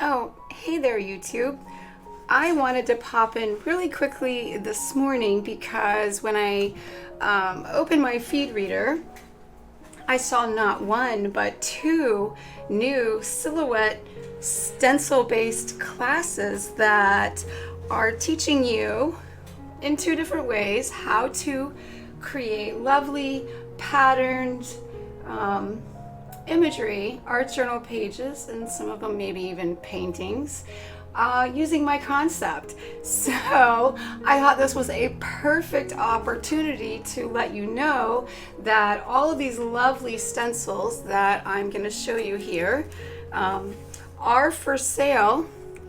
Oh, hey there, YouTube. I wanted to pop in really quickly this morning because when I opened my feed reader, I saw not one but two new silhouette stencil-based classes that are teaching you in two different ways how to create lovely patterned imagery, art journal pages, and some of them maybe even paintings, using my concept. So I thought this was a perfect opportunity to let you know that all of these lovely stencils that I'm going to show you here are for sale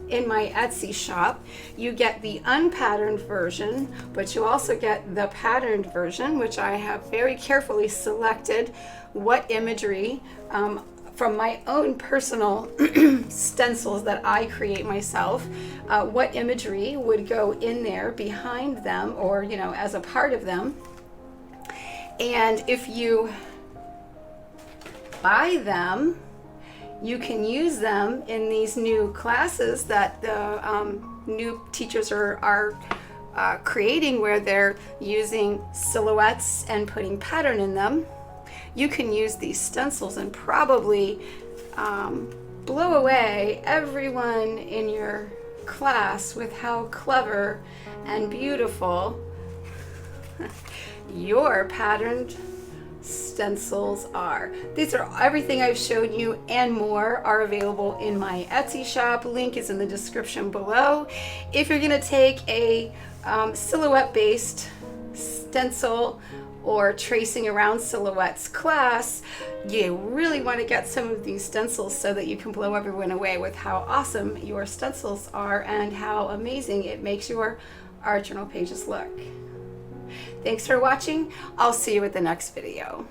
in my Etsy shop. You get the unpatterned version, but you also get the patterned version, which I have very carefully selected what imagery from my own personal stencils that I create myself, what imagery would go in there behind them, or as a part of them. And if you buy them, you can use them in these new classes that the new teachers are creating, where they're using silhouettes and putting pattern in them. You can use these stencils and probably blow away everyone in your class with how clever and beautiful your patterned stencils are. These are everything I've shown you and more are available in my Etsy shop. Link is in the description below. If you're going to take a silhouette based stencil or tracing around silhouettes class, you really want to get some of these stencils so that you can blow everyone away with how awesome your stencils are and how amazing it makes your art journal pages look. Thanks for watching. I'll see you at the next video.